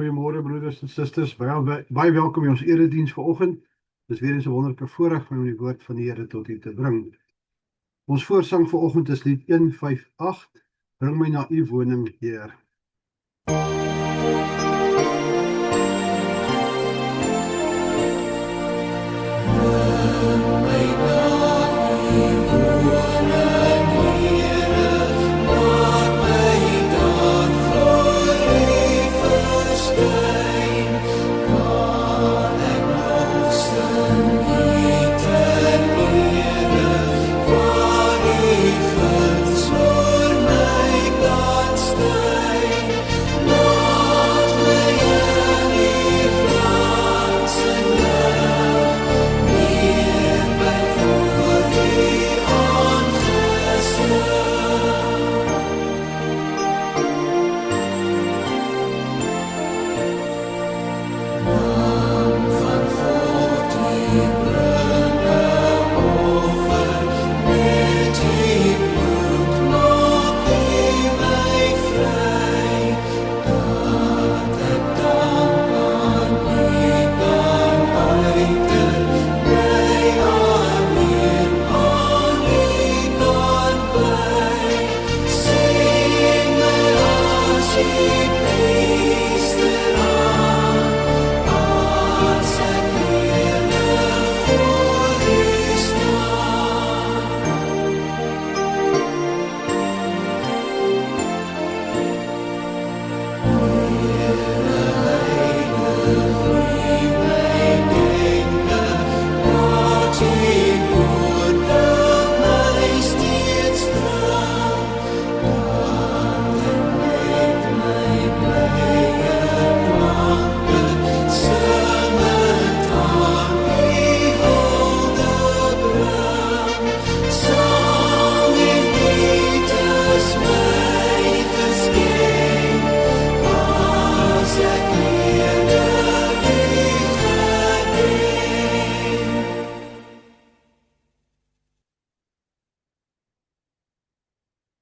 Goeiemôre broeders en susters, baie welkom in ons erediens vanoggend. Dis weer eens 'n wonderlike voorreg om die woord van die Here tot u te bring. Ons voorsang vanoggend is lied 158, Bring my na u woning, Heer.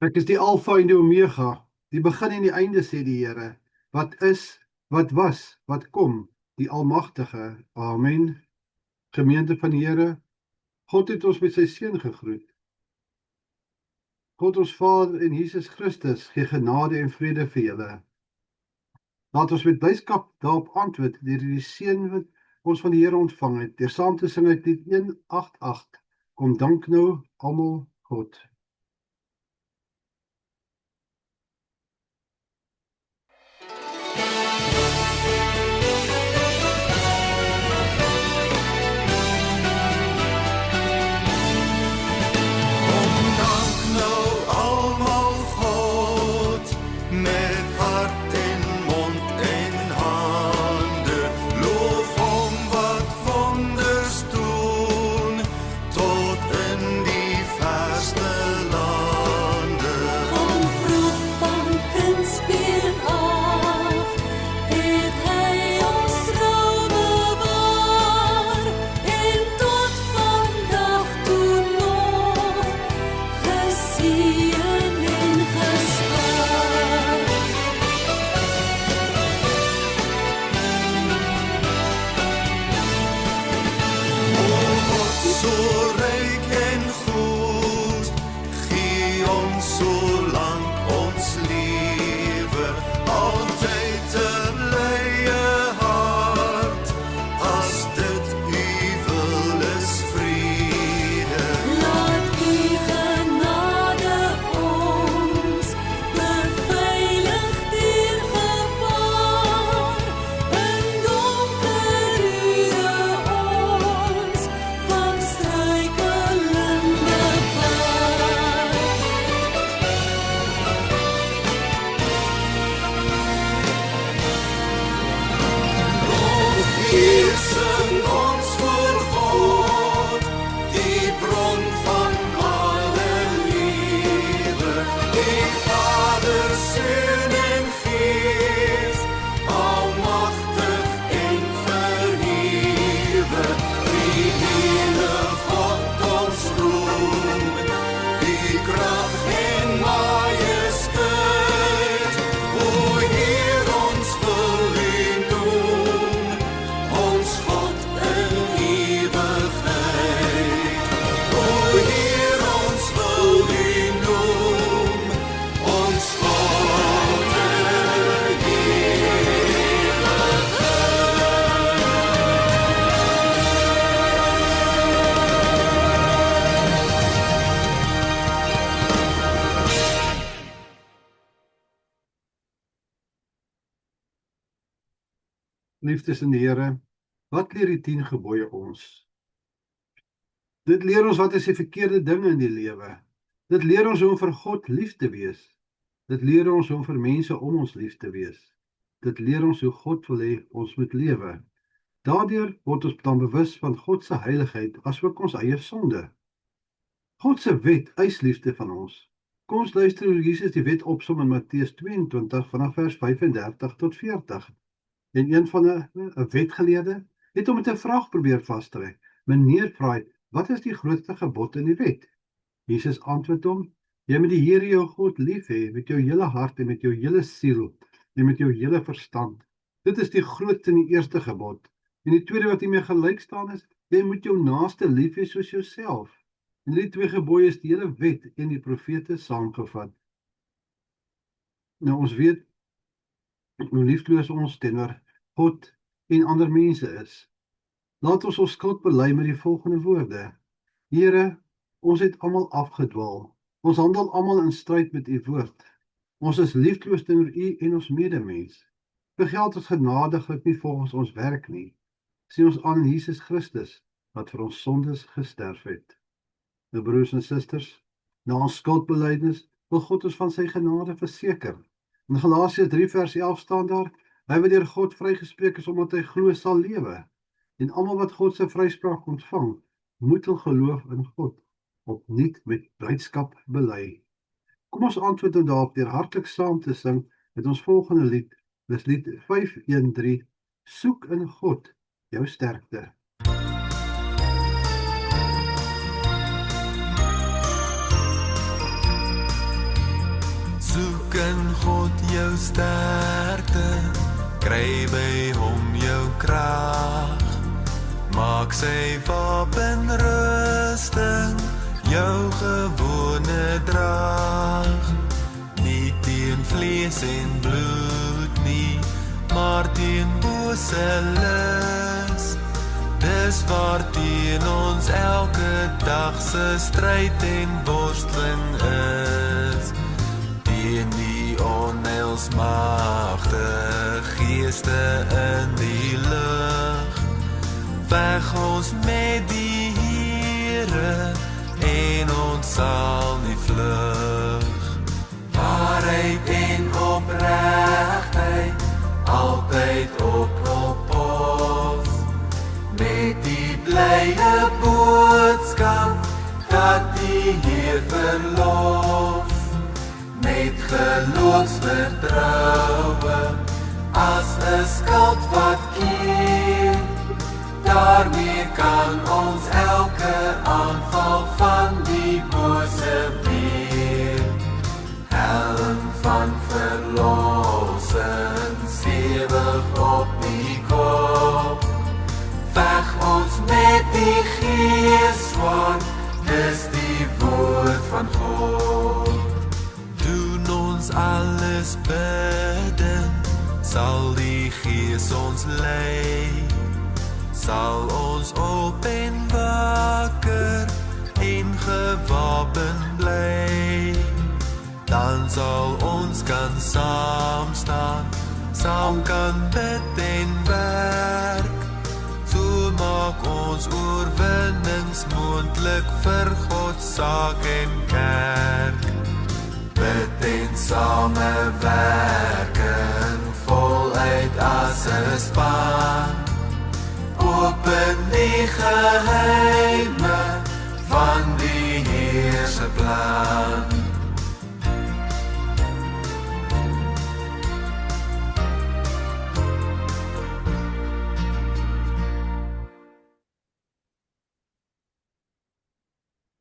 Ek is die Alfa en die Omega, die begin en die einde, sê die Here, wat is, wat was, wat kom, die Almagtige. Amen. Gemeente van die Here, God het ons met sy seun gegroet. God ons Vader en Jesus Christus gee genade en vrede vir julle. Laat ons met blydskap daarop antwoord deur die seën wat ons van die Here ontvang het, deur saam te sing uit lied 188. Kom dank nou almal God. Tot in die verste Liefdes in die Here, wat leer die 10 gebooie ons? Dit leer ons wat is die verkeerde dinge in die lewe. Dit leer ons hoe om vir God lief te wees. Dit leer ons hoe om vir mense om ons lief te wees. Dit leer ons hoe God wil hê ons moet lewe. Daardeur word ons dan bewus van God se heiligheid asook ons eie sonde. God se wet eis liefde van ons. Kom ons luister hoe Jesus die wet opsom in Matteus 22 vanaf vers 35 tot 40. En een van 'n wetgeleerde het hom met 'n vraag probeer vastrek. Meneer vra, wat is die grootste gebod in die wet? Jesus antwoord hom, jy moet die Here jou God lief hê met jou hele hart en met jou hele siel en met jou hele verstand. Dit is die grootste en die eerste gebod. En die tweede wat hiermee gelyk staan is, jy moet jou naaste lief hê soos jouself. En die 2 gebooie is die hele wet en die profete saamgevat. Nou ons weet hoe liefdeloos ons teenoor God en ander mense is. Laat ons ons skuld bely met die volgende woorde. Here, ons het almal afgedwaal. Ons handel almal in stryd met u woord. Ons is liefdeloos teenoor u en ons medemens. Vergeld ons genadiglik nie volgens ons werk nie. Sien ons aan in Jesus Christus, wat vir ons sondes gesterf het. Nou broers en susters, na ons skuldbelydenis wil God ons van sy genade verseker. In Galasiërs 3 vers 11 staan daar, hy wat deur God vrygespreek is omdat hy glo sal lewe. En almal wat God se vryspraak ontvang, moet hul geloof in God opnuut met blydskap bely. Kom ons antwoord dan daarop deur hartlik saam te sing met ons volgende lied, dis lied 513, Soek in God jou sterkte. Soek in God jou sterkte, kry by hom jou krag. Maak sy wapenrusting jou gewone draag. Nie teen vlees en bloed nie, maar teen bose lus. Dis waarteen ons elke dag se stryd en worsteling is. Teen die onheilsmagtige geeste in die lug. Veg ons met die Here en ons sal nie vlug. Waarheid en opregtheid altyd op pos. Met die blye boodskap dat die Heer verlos. Met geloofsvertroue as 'n skild wat keer. Daarmee kan ons elke aanval van die bose weer. Helm van verlossing stewig op die kop. Veg ons met die Gees-swaard, dis die woord van God. Doen ons alles bidden, sal die Gees ons lei. Sal ons op en wakker en gewapen bly. Dan sal ons kan saam staan, saam kan bid en werk. So maak ons oorwinnings moontlik vir God se saak en kerk. Bid en samewerking voluit as 'n span. Open die geheime van die Heer se plan.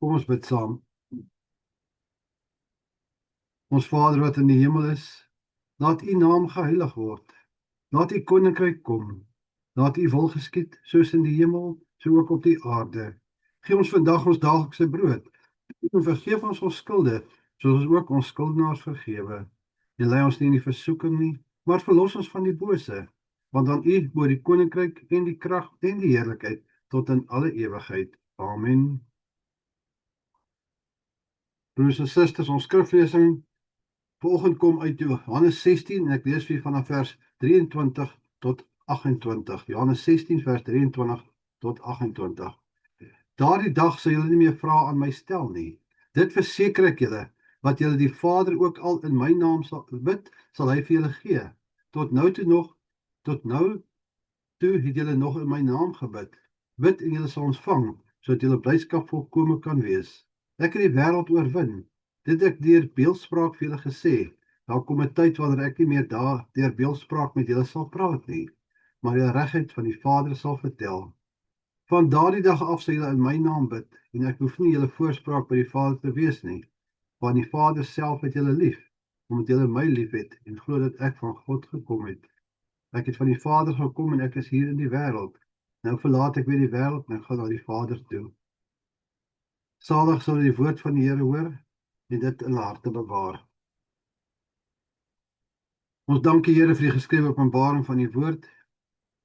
Kom ons bid saam. Ons Vader wat in die hemel is, laat u naam geheilig word. Laat u koninkryk kom. Laat u wil geskied, soos in die hemel, so ook op die aarde. Gee ons vandag ons daaglikse brood. En vergeef ons skulde, soos ons ook ons skuldenaars vergewe. En lei ons nie in die versoeking nie, maar verlos ons van die bose. Want aan u behoort die koninkryk en die krag en die heerlikheid tot in alle ewigheid. Amen. Broers en susters, ons skriflesing vanoggend kom uit Johannes 16 en ek lees vir vanaf vers 23 tot 28. Johannes 16 vers 23 tot 28. Daardie dag sal julle nie meer vrae aan my stel nie. Dit verseker ek julle, wat julle die Vader ook al in my naam sal bid, sal hy vir julle gee. Tot nou toe het julle nog in my naam gebid. Bid en julle sal ontvang, sodat julle blydskap volkome kan wees. Ek het die wêreld oorwin. Dit het ek deur beeldspraak vir julle gesê. Daar kom 'n tyd wanneer ek nie meer deur beeldspraak met julle sal praat nie, maar die regheid van die Vader sal vertel. Van daardie dag af sal julle in my naam bid, en ek hoef nie julle voorspraak by die Vader te wees nie, want die Vader self het julle lief, omdat julle my lief het, en glo dat ek van God gekom het. Ek het van die Vader gekom en ek is hier in die wêreld. Nou verlaat ek weer die wêreld en ek gaan na die Vader toe. Salig sal die woord van die Here hoor en dit in hulle harte bewaar. Ons dank die Here vir die geskrewe openbaring van die woord.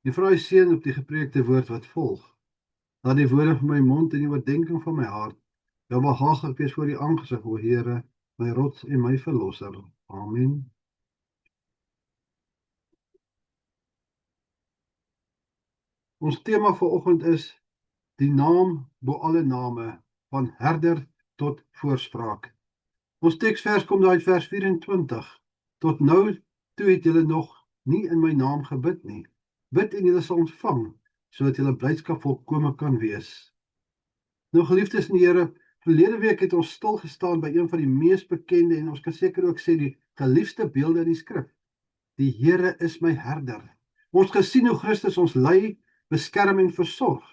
En vra hy seën op die gepreekte woord wat volg. Laat die woorde van my mond en die oordeenking van my hart jou behaaglik wees voor die aangesig, o Here, my rots en my verlosser. Amen. Ons tema vanoggend is die naam bo alle name, van herder tot voorspraak. Ons teksvers kom daar uit vers 24. Tot nou toe het julle nog nie in my naam gebid nie. Bid en julle sal ontvang, sodat julle blydskap volkome kan wees. Nou geliefdes in die Here, verlede week het ons stil gestaan by een van die mees bekende en ons kan seker ook sê die geliefde beelde in die skrif. Die Here is my herder. Ons gesien hoe Christus ons lei, beskerm en versorg.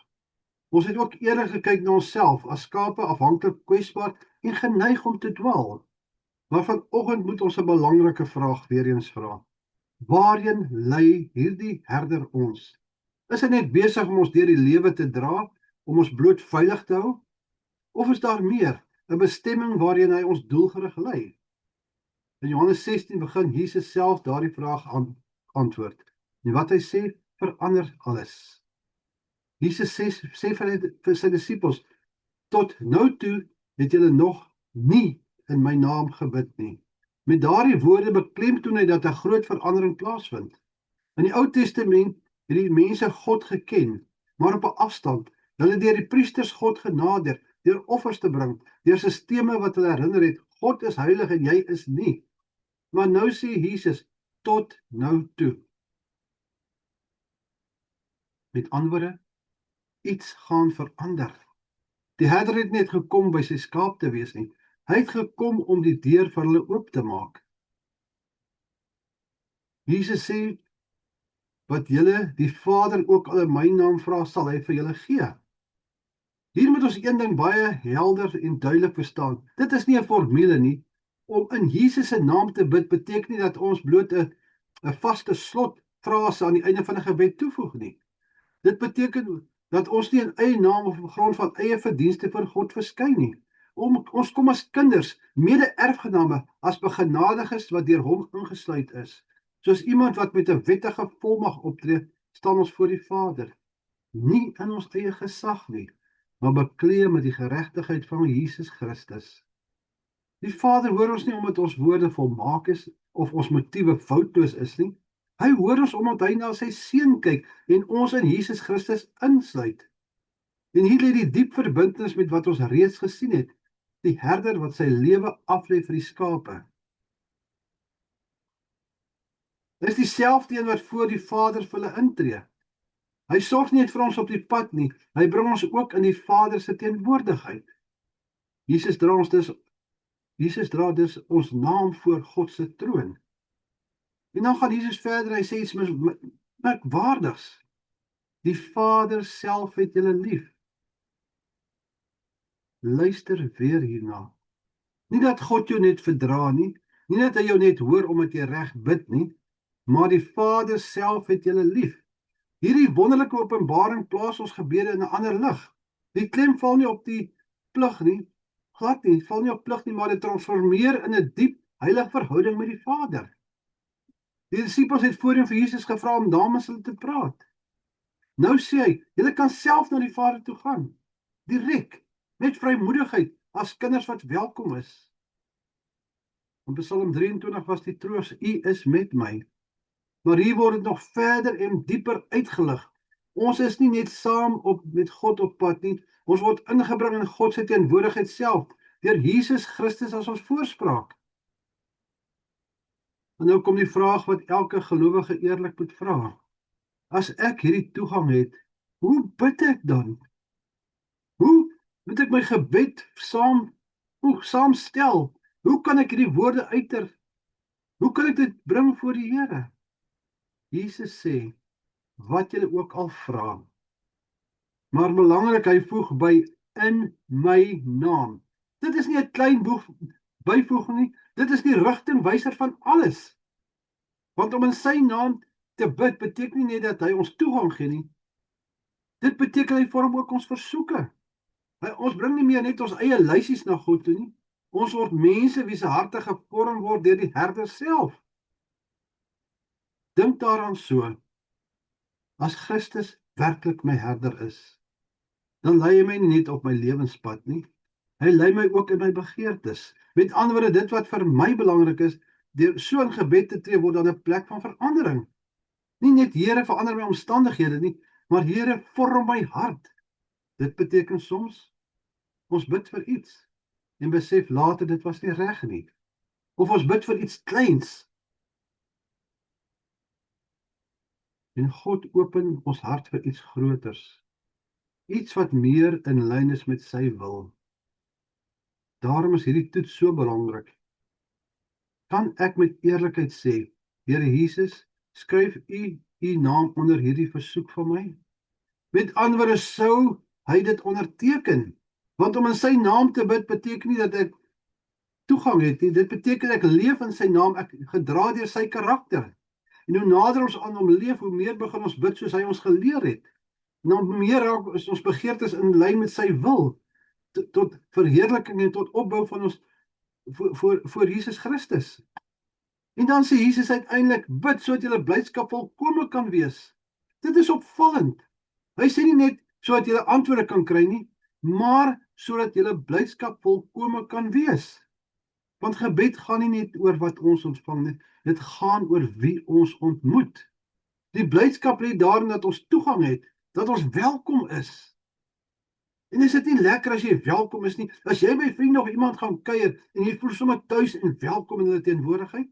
Ons het ook eerder gekyk na onsself as skape, afhanklik, kwesbaar en geneig om te dwaal. Maar vanoggend moet ons 'n belangrike vraag weer eens vra. Waarheen lei hierdie herder ons? Is hy net besig om ons deur die lewe te dra, om ons bloot veilig te hou? Of is daar meer, 'n bestemming waarheen hy ons doelgerig lei? In Johannes 16 begin Jesus self daardie vraag antwoord. En wat hy sê, verander alles. Jesus sê vir sy disippels, tot nou toe het julle nog nie in my naam gebid nie. Met daardie woorde beklemtoon hy dat 'n groot verandering plaasvind. In die Ou Testament het die mense God geken, maar op 'n afstand. Hulle deur die priesters God genader, deur offers te bring, deur sisteme wat hulle herinner het, God is heilig en jy is nie. Maar nou sê Jesus, tot nou toe. Met ander woorde, iets gaan verander. Die herder het net gekom by sy skaap te wees nie. Hy het gekom om die deur vir hulle oop te maak. Jesus sê, wat julle die Vader ook al in my naam vra, sal hy vir julle gee. Hier moet ons een ding baie helder en duidelik verstaan. Dit is nie 'n formule nie. Om in Jesus se naam te bid beteken nie dat ons bloot 'n vaste slotfrase aan die einde van 'n gebed toevoeg nie. Dit beteken dat ons nie in eie naam of op grond van eie verdienste voor God verskyn nie. Ons kom as kinders, mede-erfgename, as begenadiges wat deur hom ingesluit is. Soos iemand wat met 'n wettige volmag optree, staan ons voor die Vader. Nie in ons eie gesag nie, maar bekleed met die geregtigheid van Jesus Christus. Die Vader hoor ons nie omdat ons woorde volmaak is of ons motiewe foutloos is nie. Hy hoor ons omdat hy na sy seun kyk en ons in Jesus Christus insluit. En hier lê die diep verbintenis met wat ons reeds gesien het, die herder wat sy lewe aflê vir die skape. Dit is dieselfde een wat voor die Vader vir hulle intree. Hy sorg nie net vir ons op die pad nie, hy bring ons ook in die Vader se teenwoordigheid. Jesus dra dus ons naam voor God se troon. En dan gaan Jesus verder, hy sê iets merkwaardigs. Die Vader self het julle lief. Luister weer hierna. Nie dat God jou net verdra nie, nie dat hy jou net hoor omdat jy reg bid nie, maar die Vader self het julle lief. Hierdie wonderlike openbaring plaas ons gebede in 'n ander lig. Die klem val nie op die plig nie, glad nie, val nie op plig nie, maar dit transformeer in 'n diep, heilige verhouding met die Vader. Die disippels het voorheen vir Jesus gevra om namens hulle te praat. Nou sê hy, julle kan self na die Vader toe gaan, direk, met vrymoedigheid, as kinders wat welkom is. In Psalm 23 was die troos, U is met my. Maar hier word dit nog verder en dieper uitgelig. Ons is nie net saam met God op pad nie, ons word ingebring in God se teenwoordigheid self, deur Jesus Christus as ons voorspraak. En nou kom die vraag wat elke gelowige eerlik moet vra. As ek hierdie toegang het, hoe bid ek dan? Hoe moet ek my gebed saamstel? Hoe kan ek hierdie woorde uiter? Hoe kan ek dit bring voor die Here? Jesus sê, wat julle ook al vra. Maar belangrik, hy voeg by in my naam. Dit is nie 'n klein byvoeging nie, dit is die rigtingwyser van alles. Want om in sy naam te bid beteken nie net dat hy ons toegang gee nie. Dit beteken hy vorm ook ons versoeke. Ons bring nie meer net ons eie lysies na God toe nie. Ons word mense wie se harte gevorm word deur die Herder self. Dink daaraan so. As Christus werklik my herder is, dan lei hy my nie net op my lewenspad nie. Hy lei my ook in my begeertes. Met ander woorde, dit wat vir my belangrik is, deur so in gebed te tree word dan 'n plek van verandering. Nie net Here verander my omstandighede nie, maar Here vorm my hart. Dit beteken soms ons bid vir iets en besef later dit was nie reg nie. Of ons bid vir iets kleins. En God open ons hart vir iets groters. Iets wat meer in lyn is met sy wil. Daarom is hierdie toets so belangrik. Kan ek met eerlikheid sê, Here Jesus, skryf u naam onder hierdie versoek van my? Met ander woorde, sou hy dit onderteken? Want om in sy naam te bid beteken nie dat ek toegang het nie. Dit beteken ek leef in sy naam, ek gedra deur sy karakter. En hoe nader ons aan hom leef, hoe meer begin ons bid soos hy ons geleer het. En hoe meer is ons begeertes in lyn met sy wil, tot verheerliking en tot opbou van ons voor Jesus Christus. En dan sê Jesus uiteindelik, bid sodat julle blydskap volkome kan wees. Dit is opvallend. Hy sê nie net sodat julle antwoorde kan kry nie, maar sodat julle blydskap volkome kan wees. Want gebed gaan nie net oor wat ons ontvang nie, dit gaan oor wie ons ontmoet. Die blydskap lê daarin dat ons toegang het, dat ons welkom is. En is dit nie lekker as jy welkom is nie? As jy by vriende of iemand gaan kuier en jy voel sommer tuis en welkom in hulle teenwoordigheid?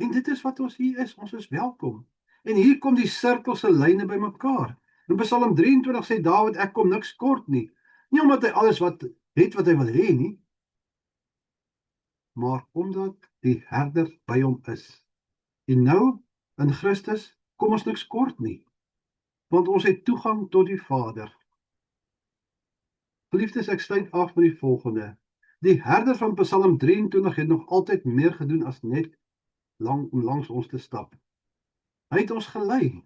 En dit is wat ons hier is, ons is welkom. En hier kom die sirkelse lyne by mekaar. In Psalm 23 sê Dawid, ek kom niks kort nie. Nie omdat hy alles wat hy wil hê nie, maar omdat die herder by hom is. En nou, in Christus, kom ons niks kort nie. Want ons het toegang tot die Vader. Geliefdes, ek sluit af met die volgende. Die herder van Psalm 23 het nog altyd meer gedoen as net om langs ons te stap. Hy het ons gelei.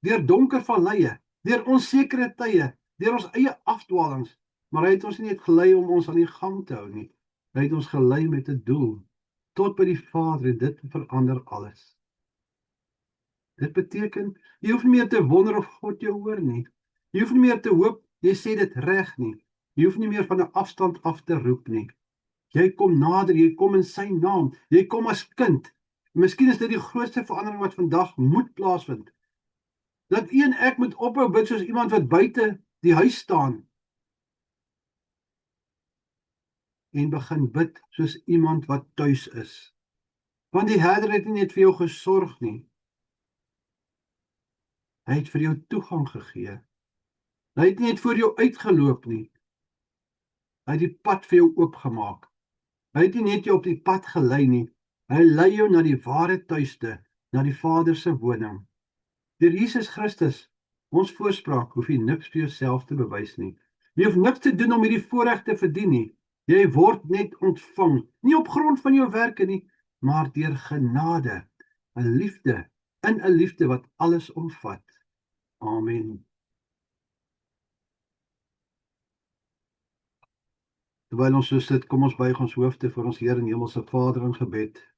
Deur donker valleie, deur onsekere tye, deur ons eie afdwalings, maar hy het ons nie net gelei om ons aan die gang te hou nie. Hy het ons gelei met 'n doel, tot by die Vader, en dit verander alles. Dit beteken, jy hoef nie meer te wonder of God jou hoor nie. Jy hoef nie meer te hoop, jy sê dit reg nie. Jy hoef nie meer van 'n afstand af te roep nie. Jy kom nader, jy kom in sy naam, jy kom as kind. Miskien is dit die grootste verandering wat vandag moet plaasvind. Dat ek moet ophou bid soos iemand wat buite die huis staan. En begin bid soos iemand wat tuis is. Want die herder het nie net vir jou gesorg nie. Hy het vir jou toegang gegee. Hy het nie net voor jou uitgeloop nie. Hy het die pad vir jou oopgemaak. Hy het nie net jou op die pad gelei nie. Hy lei jou na die ware tuiste, na die Vader se woning. Deur Jesus Christus, ons voorspraak, hoef jy niks vir jouself te bewys nie. Jy hoef niks te doen om hierdie voorreg te verdien nie. Jy word net ontvang, nie op grond van jou werke nie, maar deur genade, 'n liefde wat alles omvat. Amen. Terwyl ons so sit, kom ons buig ons hoofde voor ons Here en Hemelse Vader in gebed.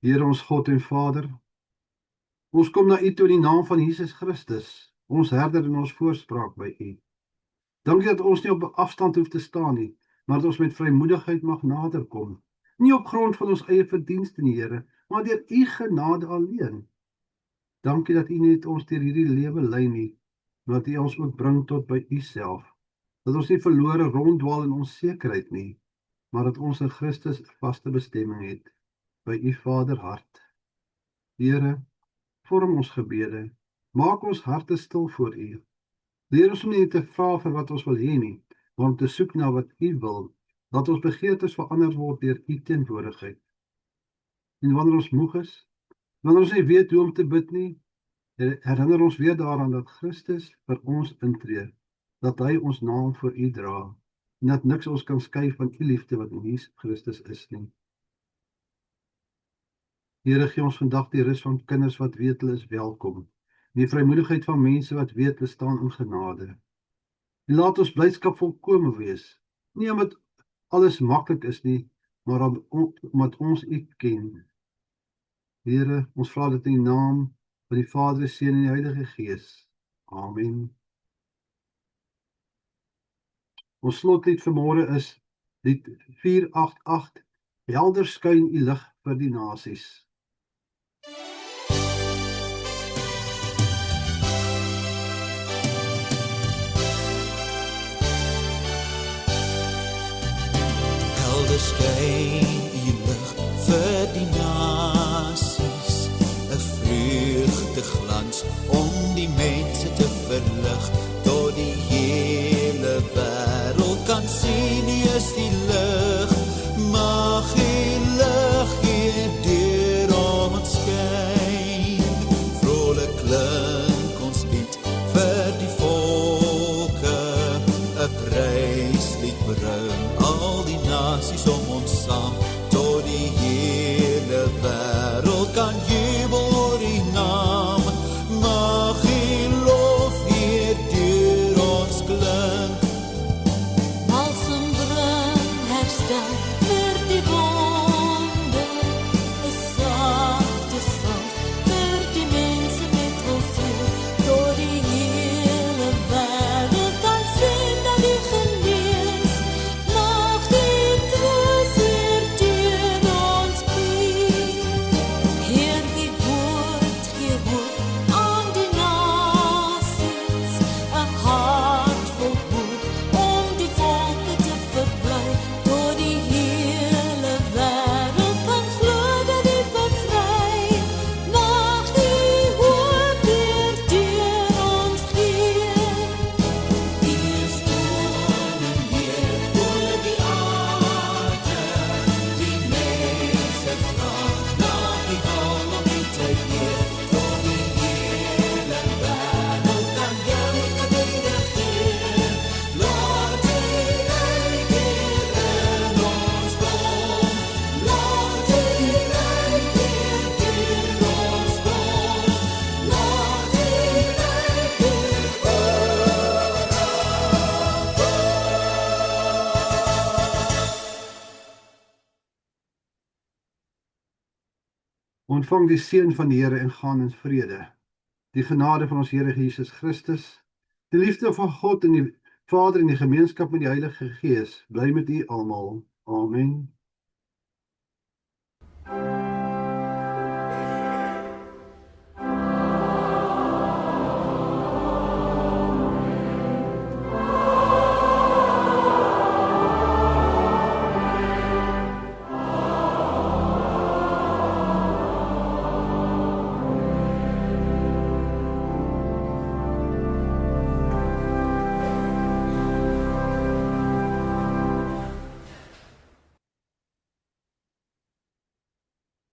Here ons God en Vader, ons kom na U toe in die naam van Jesus Christus, ons herder en ons voorspraak by U. Dankie dat ons nie op afstand hoef te staan nie, maar dat ons met vrymoedigheid mag naderkom. Nie op grond van ons eie verdienste nie, Here, maar deur u genade alleen. Dankie dat u nie ons deur hierdie lewe lei nie, maar dat u ons ook bring tot by u self. Dat ons nie verlore ronddwaal in onsekerheid nie, maar dat ons in Christus 'n vaste bestemming het, by u Vader hart. Here, vorm ons gebede, maak ons harte stil voor u. Leer ons om nie te vra vir wat ons wil hê nie, maar om te soek na wat u wil, dat ons begeertes verander word deur u teenwoordigheid. En wanneer ons moeg is, wanneer ons nie weet hoe om te bid nie, herinner ons weer daaraan dat Christus vir ons intree, dat hy ons naam voor u dra, en dat niks ons kan skei van u liefde wat in Jesus Christus is nie. Here, gee ons vandag die rus van kinders wat weet hulle is welkom, en die vrymoedigheid van mense wat weet hulle staan in genade. En laat ons blydskap volkome wees, nie omdat alles maklik is nie, maar omdat ons u ken. Here, ons vra dit in die naam van die Vader, die Seun en die Heilige Gees. Amen. Ons slotlied vanmôre is lied 488, Helder skyn u lig vir die nasies. Helder skyn u lig vir die nasies, 'n vreugdeglans om die mense te verlig, tot die hele wêreld kan sien u is die lig. Mag u lig hier deur ons skyn, vrolik klink ons lied vir die volke, 'n pryslied bring al die nasies om ons saam, tot die hele wêreld kan jubel oor die naam. Mag u lof hier deur ons klink. Balsem bring herstel vir die wonde, 'n sagte salf vir die mense met hul siel, tot die hele wêreld kan sien dat u genees. Mag die troos hier deur ons bied. Heer, die woord gee hoop aan die nasies, 'n hart vol hoop om die volke te verbly, tot die hele wêreld kan glo dat u bevry. Mag die hoop hier deur ons gee. U is koning Heer oor die aarde, die mense vra na u wil om u te eer, tot die hele wêreld kan jou gebede gee. Laat u ryk hier in ons kom, laat u ryk hier deur ons kom, laat u ryk hier Ontvang die seën van die Here en gaan in vrede. Die genade van ons Here Jesus Christus, die liefde van God en die Vader en die gemeenskap met die Heilige Gees, bly met u almal. Amen.